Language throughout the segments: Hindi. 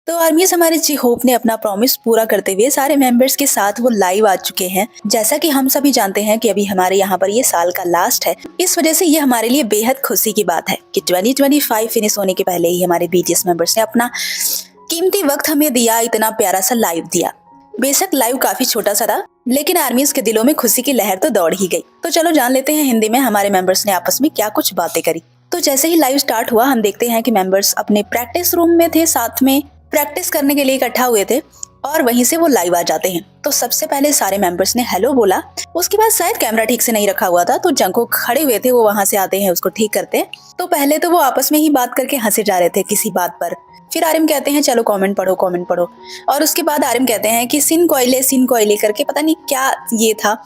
तो आर्मीज हमारे जी होप ने अपना प्रॉमिस पूरा करते हुए सारे मेंबर्स के साथ वो लाइव आ चुके हैं। जैसा कि हम सभी जानते हैं कि अभी हमारे यहाँ पर ये साल का लास्ट है, इस वजह से ये हमारे लिए बेहद खुशी की बात है कि 2025 फिनिश होने के पहले ही हमारे बीटीएस मेंबर्स ने अपना कीमती वक्त हमें दिया, इतना प्यारा सा लाइव दिया। बेशक लाइव काफी छोटा सा था, लेकिन आर्मीज के दिलों में खुशी की लहर तो दौड़ ही गई। तो चलो जान लेते हैं हिंदी में हमारे मेंबर्स ने आपस में क्या कुछ बातें करी। तो जैसे ही लाइव स्टार्ट हुआ, हम देखते हैं कि मेंबर्स अपने प्रैक्टिस रूम में थे, साथ में प्रैक्टिस करने के लिए इकट्ठा हुए थे और वहीं से वो लाइव आ जाते हैं। तो सबसे पहले सारे मेंबर्स ने हेलो बोला। उसके बाद शायद कैमरा ठीक से नहीं रखा हुआ था, तो जंको खड़े हुए थे, वो वहां से आते हैं उसको ठीक करते हैं। तो पहले तो वो आपस में ही बात करके हंसे जा रहे थे किसी बात पर। फिर आरिम कहते हैं चलो कमेंट पढ़ो। और उसके बाद आरिम कहते हैं कि सिन कोयले करके पता नहीं क्या ये था,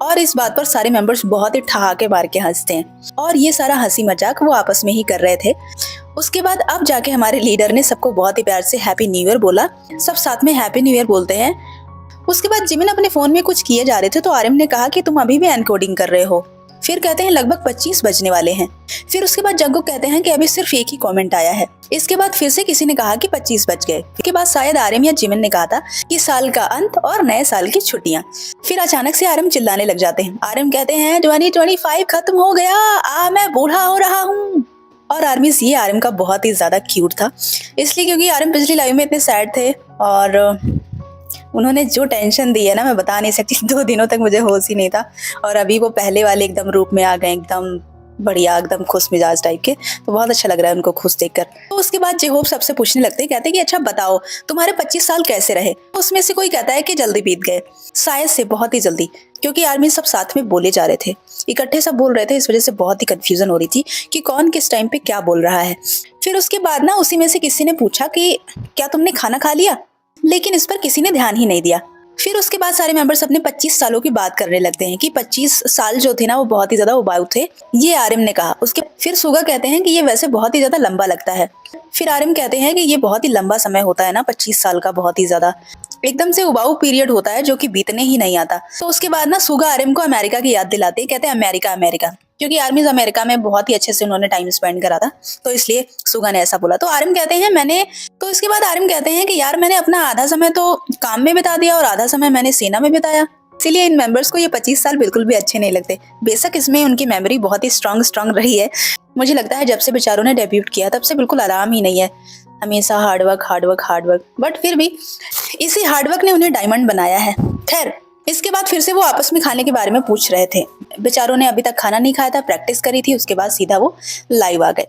और इस बात पर सारे मेंबर्स बहुत ही ठहाके मार के हंसते हैं और ये सारा हंसी मजाक वो आपस में ही कर रहे थे। उसके बाद अब जाके हमारे लीडर ने सबको बहुत ही प्यार से हैप्पी न्यू ईयर बोला। सब साथ में हैप्पी न्यू ईयर बोलते हैं। उसके बाद जिमिन अपने फोन में कुछ किए जा रहे थे, तो आरिम ने कहा कि तुम अभी भी एनकोडिंग कर रहे हो। फिर कहते हैं लगभग 25 बजने वाले हैं। फिर उसके बाद जंगकुक कहते हैं कि अभी सिर्फ एक ही कमेंट आया है। इसके बाद फिर से किसी ने कहा कि 25 बज गए। इसके बाद शायद आरिम या जिमिन ने कहा था कि साल का अंत और नए साल की छुट्टियां। फिर अचानक से आरिम चिल्लाने लग जाते हैं। आरिम कहते हैं 2025 खत्म हो गया, मैं बूढ़ा हो रहा हूँ। और आर्मीज ये आरिम का बहुत ही ज्यादा क्यूट था, इसलिए क्योंकि आरिम पिछली लाइव में इतने सैड थे और उन्होंने जो टेंशन दी है ना, मैं बता नहीं सकती। 2 दिनों तक मुझे होश ही नहीं था और अभी वो पहले वाले एकदम रूप में आ गए, एकदम बढ़िया, एकदम खुश मिजाज टाइप के। तो बहुत अच्छा लग रहा है उनको खुश देखकर। तो उसके बाद जेहोप सबसे पूछने लगते हैं, कहते हैं कि अच्छा बताओ तुम्हारे 25 साल कैसे रहे। उसमें से कोई कहता है कि जल्दी बीत गए, शायद से बहुत ही जल्दी, क्योंकि आर्मी सब साथ में बोले जा रहे थे, इकट्ठे सब बोल रहे थे। इस वजह से बहुत ही कंफ्यूजन हो रही थी कि कौन किस टाइम पे क्या बोल रहा है। फिर उसके बाद ना उसी में से किसी ने पूछा कि क्या तुमने खाना खा लिया, लेकिन इस पर किसी ने ध्यान ही नहीं दिया। फिर उसके बाद सारे मेंबर्स अपने 25 सालों की बात करने लगते हैं कि 25 साल जो थे ना वो बहुत ही ज्यादा उबाऊ थे, ये आरिम ने कहा। उसके फिर सुगा कहते हैं कि ये वैसे बहुत ही ज्यादा लंबा लगता है। फिर आरिम कहते हैं कि ये बहुत ही लंबा समय होता है ना, 25 साल का बहुत ही ज्यादा एकदम से उबाऊ पीरियड होता है जो कि बीतने ही नहीं आता। तो उसके बाद ना सुगा आरिम को अमेरिका की याद दिलाते हैं, कहते हैं अमेरिका, क्योंकि आर्मीज अमेरिका में बहुत ही अच्छे से उन्होंने टाइम स्पेंड करा था, तो इसलिए सुगा ने ऐसा बोला। तो आरिम कहते हैं तो इसके बाद आरिम कहते हैं कि यार मैंने अपना आधा समय तो काम में बिता दिया और आधा समय मैंने सेना में बिताया, इसीलिए इन मेंबर्स को ये 25 साल बिल्कुल भी अच्छे नहीं लगते। बेशक इसमें उनकी मेमोरी बहुत ही स्ट्रांग रही है। मुझे लगता है जब से बेचारों ने डेब्यूट किया तब से बिल्कुल आराम ही नहीं है, हमेशा हार्डवर्क। बट फिर भी इसी हार्डवर्क ने उन्हें डायमंड बनाया है। खैर, इसके बाद फिर से वो आपस में खाने के बारे में पूछ रहे थे। बेचारों ने अभी तक खाना नहीं खाया था, प्रैक्टिस करी थी, उसके बाद सीधा वो लाइव आ गए।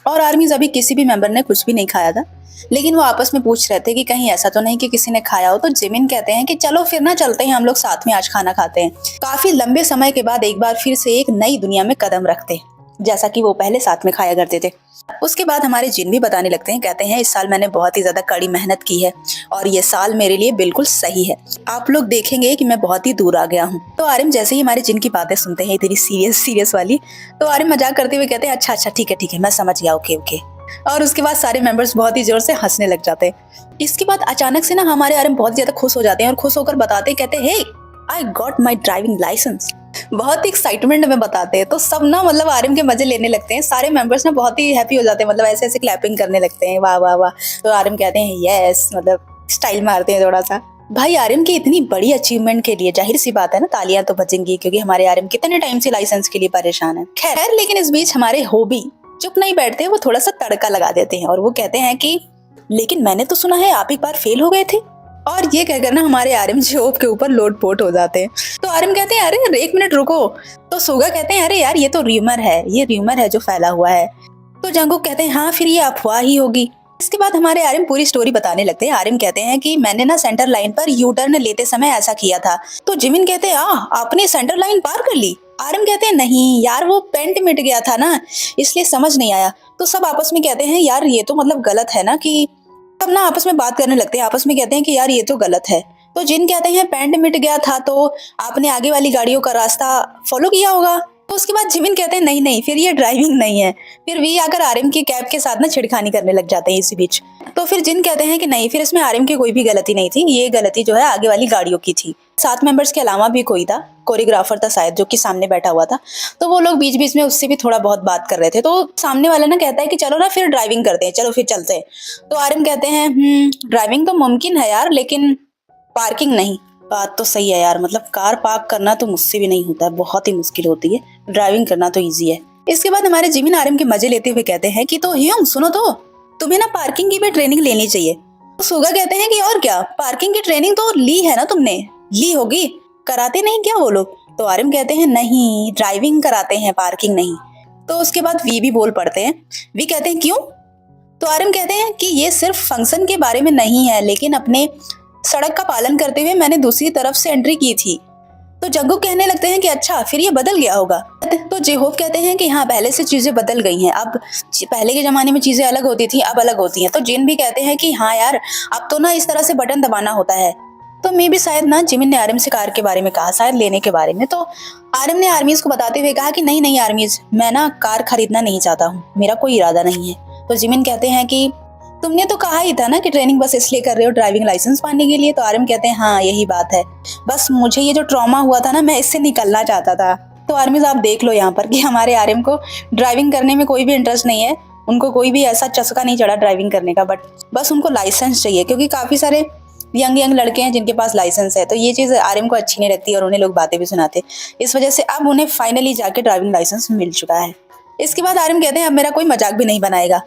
और आर्मीज अभी किसी भी मेंबर ने कुछ भी नहीं खाया था, लेकिन वो आपस में पूछ रहे थे कि कहीं ऐसा तो नहीं कि किसी ने खाया हो। तो जिमिन कहते हैं कि चलो फिर ना चलते हैं हम लोग साथ में आज खाना खाते हैं। काफी लंबे समय के बाद एक बार फिर से एक नई दुनिया में कदम रखते हैं, जैसा कि वो पहले साथ में खाया करते थे। उसके बाद हमारे जिन भी बताने लगते हैं, कहते हैं इस साल मैंने बहुत ही ज्यादा कड़ी मेहनत की है और ये साल मेरे लिए बिल्कुल सही है। आप लोग देखेंगे कि मैं बहुत ही दूर आ गया हूँ। तो आरिम जैसे ही हमारे जिन की बातें सुनते हैं, इतनी सीरियस वाली, तो आरिम मजाक करते हुए कहते हैं अच्छा ठीक है, मैं समझ गया, ओके। और उसके बाद सारे मेंबर्स बहुत ही जोर से हंसने लग जाते हैं। इसके बाद अचानक से ना हमारे आरिम बहुत ज्यादा खुश हो जाते हैं और खुश होकर बताते, कहते हैं I got my driving licence. बहुत ही एक्साइटमेंट में बताते हैं। तो सब ना मतलब आरिम के मजे लेने लगते हैं। सारे मेंबर्स ना बहुत ही हैप्पी हो जाते हैं, मतलब ऐसे क्लैपिंग करने लगते हैं, वाह। तो आरिम कहते हैं यस, मतलब स्टाइल मारते हैं थोड़ा सा। भाई आरिम की इतनी बड़ी अचीवमेंट के लिए जाहिर सी बात है ना, तालियां तो बजेंगी, क्योंकि हमारे आरिम कितने टाइम से लाइसेंस के लिए परेशान है। खैर, लेकिन इस बीच हमारे हॉबी चुप नहीं बैठते, वो थोड़ा सा तड़का लगा देते हैं और वो कहते हैं कि लेकिन मैंने तो सुना है आप एक बार फेल हो गए थे। और ये कहकर ना हमारे आरिम जोब के ऊपर लोटपोट हो जाते हैं। तो आरिम कहते हैं अरे 1 मिनट रुको। तो सुगा कहते हैं अरे यार ये तो र्यूमर है जो फैला हुआ है। तो जंगकुक कहते हैं हाँ फिर ये अफवाह ही होगी। इसके बाद हमारे आरिम पूरी स्टोरी बताने लगते हैं। आरिम कहते हैं कि मैंने ना सेंटर लाइन पर यू टर्न लेते समय ऐसा किया था। तो जिमिन कहते हैं आपने सेंटर लाइन पार कर ली। आरिम कहते हैं नहीं यार, वो पेंट मिट गया था ना, इसलिए समझ नहीं आया। तो सब आपस में कहते हैं यार ये तो मतलब गलत है ना, कि सब ना आपस में बात करने लगते हैं, आपस में कहते हैं कि यार ये तो गलत है। तो जिन कहते हैं पैंट मिट गया था तो आपने आगे वाली गाड़ियों का रास्ता फॉलो किया होगा। तो उसके बाद जिमिन कहते हैं नहीं नहीं फिर ये ड्राइविंग नहीं है। फिर वी आकर आर्यन की कैब के साथ ना छिड़खानी करने लग जाते हैं इसी बीच। तो फिर जिन कहते हैं कि नहीं फिर इसमें आर्यन की कोई भी गलती नहीं थी, ये गलती जो है आगे वाली गाड़ियों की थी। 7 मेंबर्स के अलावा भी कोई था, कोरियोग्राफर था शायद जो कि सामने बैठा हुआ था। तो वो लोग बीच बीच में उससे भी थोड़ा बहुत बात कर रहे थे। तो सामने वाला ना कहता है कि चलो ना फिर ड्राइविंग करते हैं, चलो फिर चलते हैं। तो आर्यन कहते हैं ड्राइविंग तो मुमकिन है यार, लेकिन पार्किंग नहीं। बात तो सही है यार, मतलब कार पार्क करना तो मुझसे भी नहीं होता है, बहुत ही मुश्किल होती है, ड्राइविंग करना तो इजी है। इसके बाद हमारे जिमिन आर्यन के मजे लेते हुए कहते हैं कि तो ह्योंग सुनो, तो तुम्हें ना पार्किंग की भी ट्रेनिंग लेनी चाहिए। तो सुगा कहते हैं कि और क्या, पार्किंग की ट्रेनिंग तो ली है ना तुमने, ली होगी, कराते नहीं क्या वो लोग। तो आर्यन कहते हैं नहीं, ड्राइविंग कराते हैं, पार्किंग नहीं। तो उसके बाद वी भी बोल पड़ते हैं। वी कहते हैं क्यों। तो आर्यन कहते हैं कि ये सिर्फ फंक्शन के बारे में नहीं है, लेकिन अपने सड़क का पालन करते हुए मैंने दूसरी तरफ से एंट्री की थी। तो जंगकुक कहने लगते हैं कि अच्छा फिर ये बदल गया होगा। तो जेहोप कहते हैं कि हाँ पहले से चीजें बदल गई हैं, अब पहले के जमाने में चीजें अलग होती थी अब अलग होती हैं। तो जिन भी कहते हैं कि हाँ यार अब तो ना इस तरह से बटन दबाना होता है। तो मे भी शायद ना जिमिन ने आर्यन से कार के बारे में कहा, शायद लेने के बारे में। तो आर्यन ने आर्मीज को बताते हुए कहा कि नहीं नहीं आर्मीज, मैं ना कार खरीदना नहीं चाहता हूँ, मेरा कोई इरादा नहीं है। तो जिमिन कहते हैं कि तुमने तो कहा ही था ना कि ट्रेनिंग बस इसलिए कर रहे हो ड्राइविंग लाइसेंस पाने के लिए। तो आर्यन कहते हैं हाँ यही बात है, बस मुझे ये जो ट्रॉमा हुआ था ना मैं इससे निकलना चाहता था। तो आर्मीज आप देख लो यहाँ पर कि हमारे आर्यन को ड्राइविंग करने में कोई भी इंटरेस्ट नहीं है, उनको कोई भी ऐसा चस्का नहीं चढ़ा ड्राइविंग करने का, बट बस उनको लाइसेंस चाहिए, क्योंकि काफी सारे यंग लड़के हैं जिनके पास लाइसेंस है। तो ये चीज आर्यन को अच्छी नहीं लगती और उन्हें लोग बातें भी सुनाते, इस वजह से अब उन्हें फाइनली जाके ड्राइविंग लाइसेंस मिल चुका है। इसके बाद आर्यन कहते हैं अब मेरा कोई मजाक भी नहीं बनाएगा।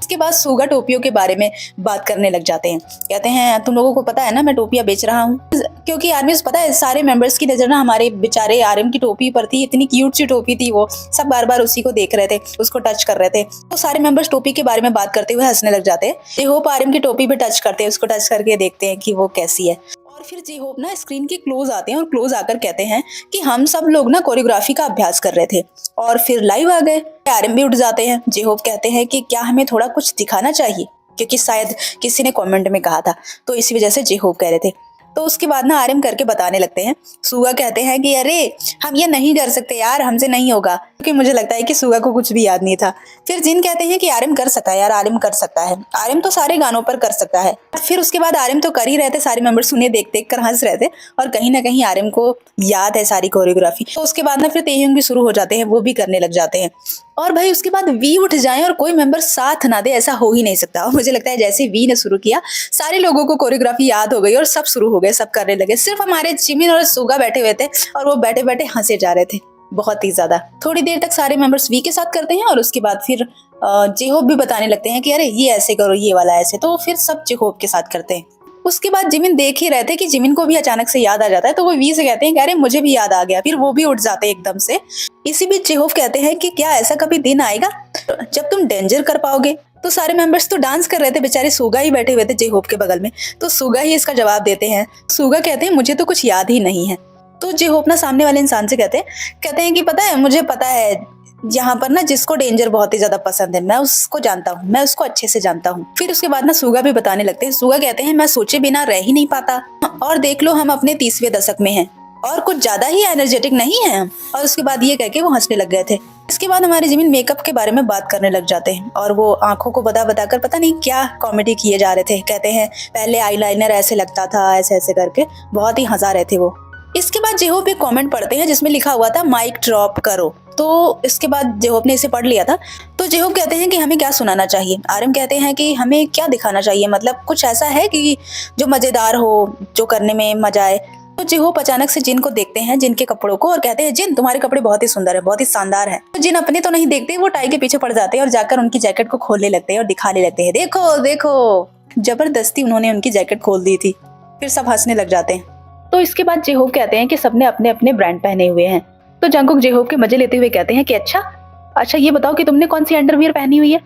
इसके बाद सुगा टोपियों के बारे में बात करने लग जाते हैं। कहते हैं तुम लोगों को पता है ना मैं टोपियां बेच रहा हूँ, क्योंकि आर्मी पता है सारे मेंबर्स की नजर ना हमारे बेचारे आर्यन की टोपी पर थी। इतनी क्यूट सी टोपी थी, वो सब बार बार उसी को देख रहे थे, उसको टच कर रहे थे। तो सारे मेंबर्स टोपी के बारे में बात करते हुए हंसने लग जाते हैं। जेहोप आर्यन की टोपी पे टच करते हैं, उसको टच करके देखते हैं कि वो कैसी है। और फिर जेहोप ना स्क्रीन के क्लोज आते हैं और क्लोज आकर कहते हैं कि हम सब लोग ना कोरियोग्राफी का अभ्यास कर रहे थे और फिर लाइव आ गए। आर्यन भी उठ जाते हैं। जेहोप कहते हैं कि क्या हमें थोड़ा कुछ दिखाना चाहिए, क्योंकि शायद किसी ने कमेंट में कहा था, तो इसी वजह से जेहोप कह रहे थे। तो उसके बाद ना आर्यन करके बताने लगते हैं। सुगा कहते हैं कि अरे हम ये नहीं कर सकते यार, हमसे नहीं होगा, क्योंकि मुझे लगता है कि सुगा को कुछ भी याद नहीं था। फिर जिन कहते हैं कि आर्यन कर सकता है यार, आर्यन कर सकता है, आर्यन तो सारे गानों पर कर सकता है। फिर उसके बाद आर्यन तो कर ही रहे थे, सारे मेंबर्स उन्हें देख देख कर हंस रहे थे और कहीं ना कहीं आर्यन को याद है सारी कोरियोग्राफी। तो उसके बाद ना फिर तेह्युंग भी शुरू हो जाते हैं, वो भी करने लग जाते हैं। और भाई उसके बाद वी उठ जाए और कोई मेंबर साथ ना दे, ऐसा हो ही नहीं सकता। और मुझे लगता है जैसे वी ने शुरू किया सारे लोगों को कोरियोग्राफी याद हो गई और सब शुरू हो गए, सब करने लगे। सिर्फ हमारे जिमिन और सुगा बैठे हुए थे और वो बैठे बैठे हंसे जा रहे थे बहुत ही ज्यादा। थोड़ी देर तक सारे मेंबर्स वी के साथ करते हैं और उसके बाद फिर जेहोप भी बताने लगते हैं कि अरे ये ऐसे करो, ये वाला ऐसे, तो फिर सब जेहोप के साथ करते हैं। उसके बाद जिमिन देख ही रहे थे कि जिमिन को भी अचानक से याद आ जाता है, तो वो वी से कहते हैं कि अरे मुझे भी याद आ गया। फिर वो भी उठ जाते हैं एकदम से। इसी बीच जेहोप कहते हैं कि क्या ऐसा कभी दिन आएगा जब तुम डेंजर कर पाओगे। तो सारे मेंबर्स तो डांस कर रहे थे, बेचारे सुगा ही बैठे हुए थे जेहोप के बगल में। तो सुगा ही इसका जवाब देते हैं। सुगा कहते हैं मुझे तो कुछ याद ही नहीं है। तो जेहोप ना सामने वाले इंसान से कहते हैं कि पता है, मुझे पता है यहाँ पर ना जिसको डेंजर बहुत ही ज्यादा पसंद है, मैं उसको जानता हूँ, मैं उसको अच्छे से जानता हूँ। फिर उसके बाद ना सुगा भी बताने लगते हैं। सुगा कहते हैं मैं सोचे बिना रह ही नहीं पाता, और देख लो हम अपने 30वें दशक में हैं और कुछ ज्यादा ही एनर्जेटिक नहीं है। और उसके बाद ये कह के वो हंसने लग गए थे। इसके बाद हमारे जिमिन मेकअप के बारे में बात करने लग जाते हैं और वो आंखों को बता बताकर पता नहीं क्या कॉमेडी किए जा रहे थे। कहते हैं पहले आईलाइनर ऐसे लगता था, ऐसे ऐसे करके बहुत ही हंसा रहे थे वो। इसके बाद जेहोप एक कमेंट पढ़ते हैं जिसमें लिखा हुआ था माइक ड्रॉप करो। तो इसके बाद जेहोप ने इसे पढ़ लिया था। तो जेहोप कहते हैं कि हमें क्या सुनाना चाहिए। आर्यन कहते हैं कि हमें क्या दिखाना चाहिए, मतलब कुछ ऐसा है कि जो मजेदार हो, जो करने में मजा आए। तो जेहोप अचानक से जिन को देखते हैं, जिन के कपड़ों को, और कहते हैं जिन तुम्हारे कपड़े बहुत ही सुंदर है, बहुत ही शानदार है। तो जिन अपने तो नहीं देखते, वो टाई के पीछे पड़ जाते हैं और जाकर उनकी जैकेट को खोलने लगते हैं और दिखाने लगते हैं, देखो देखो। जबरदस्ती उन्होंने उनकी जैकेट खोल दी थी। फिर सब हंसने लग जाते हैं। तो इसके बाद जेहोप कहते हैं कि सबने अपने अपने ब्रांड पहने हुए हैं। तो जंगकुक जेहोप के मजे लेते हुए कहते हैं कि अच्छा ये बताओ कि तुमने कौन सी अंडरवियर पहनी हुई है।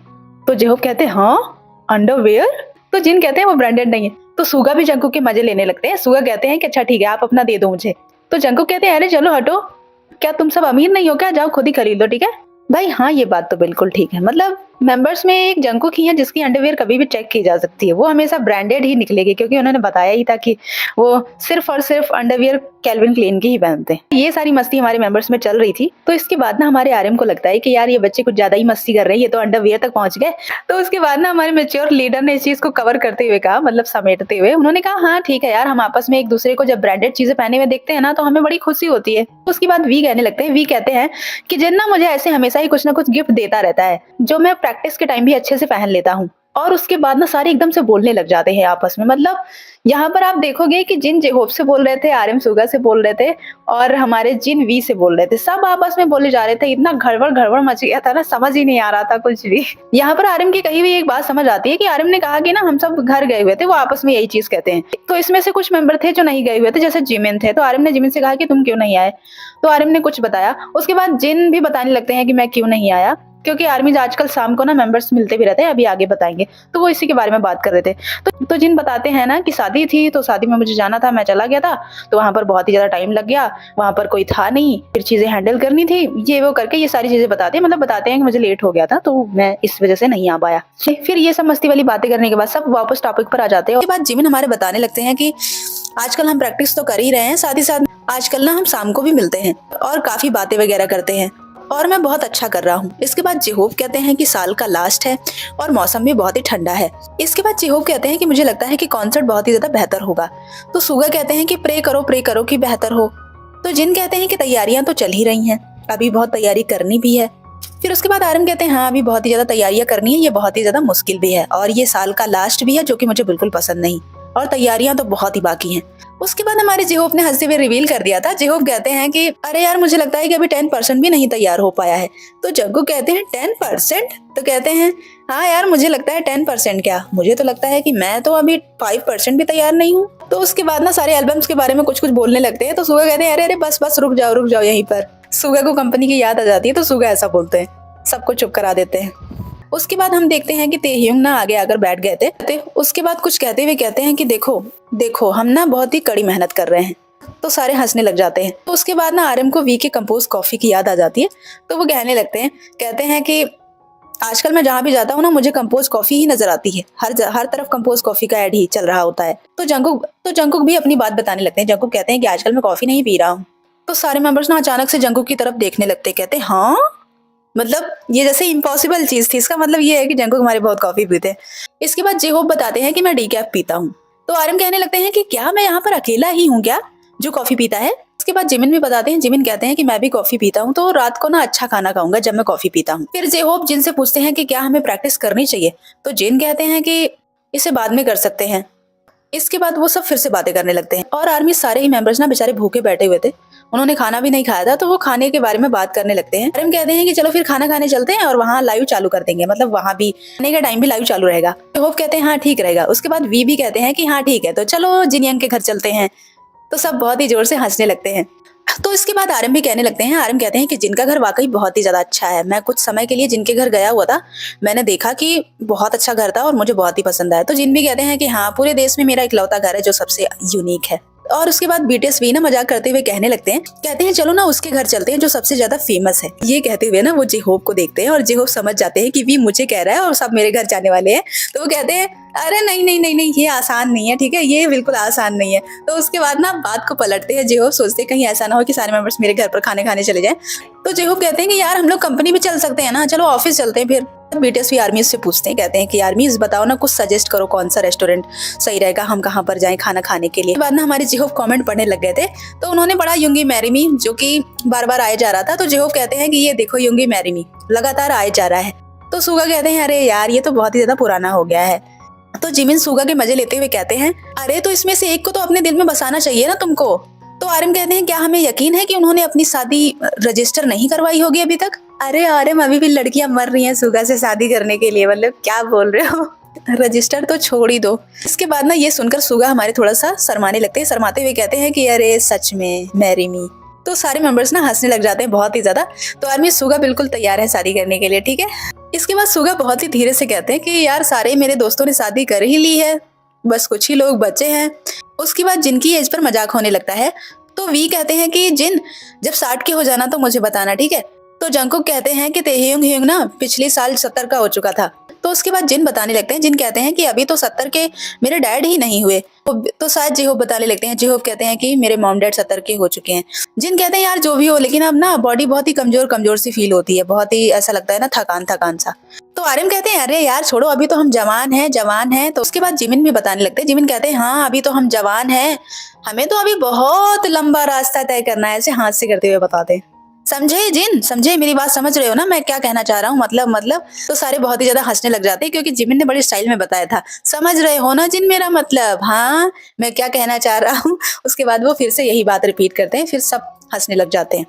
तो जेहोप कहते हैं हाँ अंडरवियर। तो जिन कहते हैं वो ब्रांडेड नहीं है। तो सुगा भी जंगकुक के मजे लेने लगते हैं। सुगा कहते हैं कि अच्छा ठीक है, आप अपना दे दो मुझे। तो जंगकुक कहते हैं अरे चलो हटो, क्या तुम सब अमीर नहीं हो क्या, जाओ खुद ही खरीद लो, ठीक है भाई। हाँ ये बात तो बिल्कुल ठीक है, मतलब मेंबर्स में एक जंकुक ही है जिसकी अंडरवियर कभी भी चेक की जा सकती है। वो हमेशा ब्रांडेड ही निकलेगी क्योंकि उन्होंने बताया ही था कि वो सिर्फ और सिर्फ अंडरवियर कैल्विन क्लेन की ही पहनते हैं। ये सारी मस्ती हमारे मेंबर्स में चल रही थी। तो इसके बाद ना हमारे आरएम को लगता है कि यार ये बच्चे कुछ ज्यादा ही मस्ती कर रहे हैं, ये तो अंडरवियर तक पहुंच गए। तो उसके बाद ना हमारे मैच्योर लीडर ने इस चीज को कवर करते हुए कहा, मतलब समेटते हुए उन्होंने कहा हाँ ठीक है यार, हम आपस में एक दूसरे को जब ब्रांडेड चीजें पहने हुए देखते हैं ना तो हमें बड़ी खुशी होती है। उसके बाद वी कहने लगते हैं, वी कहते हैं कि जिन्ना मुझे ऐसे हमेशा ही कुछ ना कुछ गिफ्ट देता रहता है जो मैं प्रैक्टिस के टाइम भी अच्छे से पहन लेता हूँ। और उसके बाद ना सारे एकदम से बोलने लग जाते हैं आपस में। मतलब यहाँ पर आप देखोगे कि जिन जेहोप से बोल रहे थे, आरएम सुगा से बोल रहे थे और हमारे जिन वी से बोल रहे थे, सब आपस में बोले जा रहे थे। इतना गड़बड़ गड़बड़ मच गया था ना, समझ ही नहीं आ रहा था कुछ भी। यहाँ पर आरएम की कही हुई एक बात समझ आती है कि आरएम ने कहा कि ना हम सब घर गए हुए थे, वो आपस में यही चीज कहते हैं। तो इसमें से कुछ मेंबर थे जो नहीं गए हुए थे, जैसे जिमिन थे। तो आरएम ने जिमिन से कहा कि तुम क्यों नहीं आए, तो आरएम ने कुछ बताया। उसके बाद जिन भी बताने लगते हैं कि मैं क्यों नहीं आया, क्योंकि आर्मी आजकल शाम को ना मेंबर्स मिलते भी रहते हैं, अभी आगे बताएंगे। तो वो इसी के बारे में बात कर रहे थे। तो जिन बताते हैं ना कि शादी थी, तो शादी में मुझे जाना था, मैं चला गया था, तो वहां पर बहुत ही ज्यादा टाइम लग गया, वहां पर कोई था नहीं, फिर चीजें हैंडल करनी थी, ये वो करके ये सारी चीजें बताते हैं। मतलब बताते हैं कि मुझे लेट हो गया था तो मैं इस वजह से नहीं आ पाया। फिर ये सब मस्ती वाली बातें करने के बाद सब वापस टॉपिक पर आ जाते हैं। उसके बाद जिमिन हमारे बताने लगते हैं कि आजकल हम प्रैक्टिस तो कर ही रहे हैं, साथ ही साथ आजकल ना हम शाम को भी मिलते हैं और काफी बातें वगैरह करते हैं और मैं बहुत अच्छा कर रहा हूँ। इसके बाद जेहोप कहते हैं कि साल का लास्ट है और मौसम भी बहुत ही ठंडा है। इसके बाद जेहोप कहते हैं कि मुझे लगता है कि कॉन्सर्ट बहुत ही ज्यादा बेहतर होगा। तो सुगा कहते हैं कि प्रे करो कि बेहतर हो। तो जिन कहते हैं कि तैयारियां तो चल ही रही हैं, अभी बहुत तैयारी करनी भी है। फिर उसके बाद आरएम कहते हैं हाँ अभी बहुत ही ज्यादा तैयारियां करनी है, ये बहुत ही ज्यादा मुश्किल भी है और ये साल का लास्ट भी है जो कि मुझे बिल्कुल पसंद नहीं, और तैयारियां तो बहुत ही बाकी हैं। उसके बाद हमारे जेहोप ने हंसते हुए रिवील कर दिया था। जेहोप कहते हैं कि अरे यार मुझे लगता है कि अभी 10% भी नहीं तैयार हो पाया है। तो जग्गू कहते हैं 10%? तो कहते हैं हाँ यार मुझे लगता है 10%, क्या मुझे तो लगता है कि मैं तो अभी 5% भी तैयार नहीं हूँ। तो उसके बाद ना सारे एल्बम्स के बारे में कुछ कुछ बोलने लगते हैं। तो सुगा कहते हैं अरे अरे बस बस रुक जाओ यहीं पर। सुगा को कंपनी की याद आ जाती है तो सुगा ऐसा बोलते हैं, सबको चुप करा देते हैं। उसके बाद हम देखते हैं कि तेह्युंग ना आगे आकर बैठ गए थे। उसके बाद कुछ कहते हुए कहते हैं कि देखो हम ना बहुत ही कड़ी मेहनत कर रहे हैं। तो सारे हंसने लग जाते हैं। तो उसके बाद ना आरएम को वी के कंपोज कॉफी की याद आ जाती है। तो वो कहने लगते हैं, कहते हैं कि आजकल मैं जहाँ भी जाता हूँ ना मुझे कंपोज कॉफी ही नजर आती है, हर तरफ कंपोज कॉफी का ऐड ही चल रहा होता है। तो जंकुक भी अपनी बात बताने लगते हैं। जंकुक कहते हैं कि आजकल मैं कॉफी नहीं पी रहा हूँ। तो सारे मेंबर्स ना अचानक से जंकुक की तरफ देखने लगते, कहते हैं हाँ, मतलब ये जैसे इम्पॉसिबल चीज थी। इसका मतलब ये है कि जंकुक हमारे बहुत कॉफी पीते हैं। इसके बाद जेहोप बताते हैं कि मैं डीकैफ पीता हूँ। तो आरएम कहने लगते हैं कि क्या मैं यहाँ पर अकेला ही हूँ क्या जो कॉफी पीता है। उसके बाद जिमिन भी बताते हैं, जिमिन कहते हैं कि मैं भी कॉफी पीता हूँ, तो रात को ना अच्छा खाना खाऊंगा जब मैं कॉफी पीता हूँ। फिर जेहोप जिन से पूछते हैं कि क्या हमें प्रैक्टिस करनी चाहिए। तो जिन कहते हैं कि इसे बाद में कर सकते हैं। इसके बाद वो सब फिर से बातें करने लगते हैं और आर्मी सारे ही मेंबर्स ना बेचारे भूखे बैठे हुए थे, उन्होंने खाना भी नहीं खाया था। तो वो खाने के बारे में बात करने लगते हैं। आर्मी कहते हैं कि चलो फिर खाना खाने चलते हैं और वहाँ लाइव चालू कर देंगे, मतलब वहाँ भी खाने का टाइम भी लाइव चालू रहेगा। तो होप कहते हैं हाँ ठीक रहेगा। उसके बाद वी भी कहते हैं कि हाँ ठीक है, तो चलो जिनयंग के घर चलते हैं। तो सब बहुत ही जोर से हंसने लगते हैं। तो इसके बाद आरएम भी कहने लगते हैं। आरएम कहते हैं कि जिनका घर वाकई बहुत ही ज्यादा अच्छा है, मैं कुछ समय के लिए जिनके घर गया हुआ था, मैंने देखा कि बहुत अच्छा घर था और मुझे बहुत ही पसंद आया। तो जिन भी कहते हैं कि हाँ पूरे देश में मेरा इकलौता घर है जो सबसे यूनिक है। और उसके बाद बीटीएस वी ना मजाक करते हुए कहने लगते हैं, कहते हैं चलो ना उसके घर चलते हैं जो सबसे ज्यादा फेमस है। ये कहते हुए ना वो जेहोप को देखते हैं और जेहोप समझ जाते हैं कि वी मुझे कह रहा है और सब मेरे घर जाने वाले हैं। तो वो कहते हैं अरे नहीं नहीं नहीं नहीं, ये आसान नहीं है, ठीक है, ये बिल्कुल आसान नहीं है। तो उसके बाद ना बात को पलटते हैं जेहोप, सोचते हैं कहीं ऐसा ना हो कि सारे मेंबर्स मेरे घर पर खाने खाने चले जाएं। तो जेहोप कहते हैं कि यार हम लोग कंपनी भी चल सकते हैं ना, चलो ऑफिस चलते हैं। फिर बीटीएस भी आर्मी से पूछते हैं, कहते हैं कि आर्मी बताओ ना कुछ सजेस्ट करो, कौन सा रेस्टोरेंट सही रहेगा, हम कहाँ पर जाएं खाना खाने के लिए। बाद ना हमारे जेहोप कमेंट पढ़ने लग गए थे। तो उन्होंने पढ़ा युंगी मैरी मी, जो कि बार बार आया जा रहा था। तो जेहोप कहते हैं कि ये देखो युंगी मैरी मी लगातार आया जा रहा है। तो सुगा कहते हैं अरे यार ये तो बहुत ही ज्यादा पुराना हो गया है। तो जिमिन सुगा के मजे लेते हुए कहते हैं अरे तो इसमें से एक को तो अपने दिल में बसाना चाहिए ना तुमको। तो आरएम कहते हैं क्या हमें यकीन है कि उन्होंने अपनी शादी रजिस्टर नहीं करवाई होगी अभी तक। अरे आरएम अभी भी लड़कियां मर रही हैं सुगा से शादी करने के लिए, मतलब क्या बोल रहे हो, रजिस्टर तो छोड़ ही दो। इसके बाद ना ये सुनकर सुगा हमारे थोड़ा सा शर्माने लगते हैं, शर्माते हुए कहते हैं कि अरे सच में मैरी मी। तो सारे मेंबर्स ना हंसने लग जाते हैं बहुत ही ज्यादा। तो आर्मी सुगा बिल्कुल तैयार है शादी करने के लिए, ठीक है। इसके बाद सुगा बहुत ही धीरे से कहते हैं कि यार सारे मेरे दोस्तों ने शादी कर ही ली है, बस कुछ ही लोग बचे हैं। उसके बाद जिनकी एज पर मजाक होने लगता है। तो वी कहते हैं कि जिन जब 60 के हो जाना तो मुझे बताना, ठीक है। तो जंगकुक कहते हैं कि ताehyung ह्यूंग ना पिछले साल 70 का हो चुका था। तो उसके बाद जिन बताने लगते हैं, जिन कहते हैं कि अभी तो 70 के मेरे डैड ही नहीं हुए। तो शायद जिहोप बताने लगते हैं, जिहोप कहते हैं कि मेरे मॉम डैड 70 के हो चुके हैं। जिन कहते हैं यार जो भी हो, लेकिन अब ना बॉडी बहुत ही कमजोर कमजोर सी फील होती है, बहुत ही ऐसा लगता है ना थकान थकान सा। तो आर्यन कहते हैं अरे यार छोड़ो, अभी तो हम जवान हैं जवान हैं। तो उसके बाद जिमिन भी बताने लगते हैं, जिमिन कहते हैं हाँ अभी तो हम जवान हैं, हमें तो अभी बहुत लंबा रास्ता तय करना है, ऐसे हाथ से करते हुए बताते हैं। समझे जिन, समझे मेरी बात, समझ रहे हो ना मैं क्या कहना चाह रहा हूँ, मतलब। तो सारे बहुत ही ज्यादा हंसने लग जाते हैं क्योंकि जिमिन ने बड़ी स्टाइल में बताया था। समझ रहे हो ना जिन मेरा मतलब, हाँ मैं क्या कहना चाह रहा हूँ। उसके बाद वो फिर से यही बात रिपीट करते हैं, फिर सब हंसने लग जाते हैं।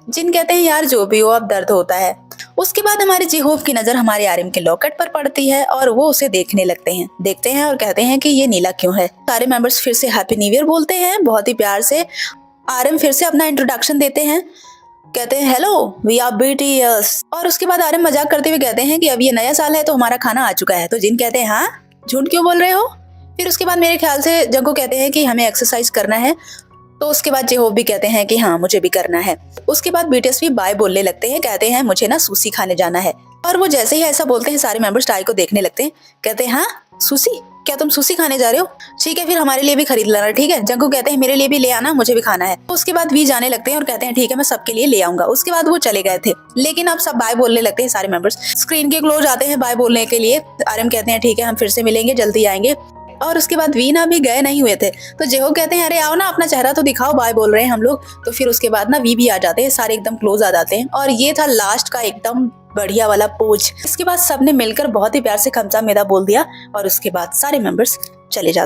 जिन कहते हैं यार जो भी हो अब दर्द होता है। उसके बाद हमारे जिहोप की नजर हमारे आर्यन के लॉकेट पर पड़ती है और वो उसे देखने लगते हैं, देखते हैं और कहते हैं कि ये नीला क्यों है। सारे मेंबर्स फिर से हैप्पी न्यू ईयर बोलते हैं बहुत ही प्यार से। आर्यन फिर से अपना इंट्रोडक्शन देते हैं, कहते हैं हेलो वी आर बीटीएस। और उसके बाद आर्यन मजाक करते हुए कहते हैं कि अब ये नया साल है तो हमारा खाना आ चुका है। तो जिन कहते हैं हाँ झूठ क्यों बोल रहे हो। फिर उसके बाद मेरे ख्याल से जंगकुक कहते हैं कि हमें एक्सरसाइज करना है। तो उसके बाद जिहोप भी कहते हैं कि हाँ मुझे भी करना है। उसके बाद बीटीएस भी बाय बोलने लगते हैं, कहते हैं मुझे ना सुशी खाने जाना है। और वो जैसे ही ऐसा बोलते हैं सारे मेंबर्स टाई को देखने लगते हैं, कहते हैं हाँ सुशी, क्या तुम सुशी खाने जा रहे हो, ठीक है फिर हमारे लिए भी खरीद लेना, ठीक है। जंगकुक कहते हैं मेरे लिए भी ले आना, मुझे भी खाना है। उसके बाद वी जाने लगते हैं और कहते हैं ठीक है मैं सबके लिए ले आऊंगा। उसके बाद वो चले गए थे, लेकिन अब सब बाय बोलने लगते हैं सारे मेंबर्स। स्क्रीन के क्लोज आते हैं बाय बोलने के लिए। आर्यन कहते हैं ठीक है हम फिर से मिलेंगे, जल्दी आएंगे। और उसके बाद वीना भी गए नहीं हुए थे। तो जेहो कहते हैं अरे आओ ना अपना चेहरा तो दिखाओ, बाय बोल रहे हैं हम लोग। तो फिर उसके बाद ना वी भी आ जाते हैं, सारे एकदम क्लोज आ जाते हैं। और ये था लास्ट का एकदम बढ़िया वाला पोज। इसके बाद सबने मिलकर बहुत ही प्यार से खमसा मेदा बोल दिया और उसके बाद सारे मेंबर्स चले जाते।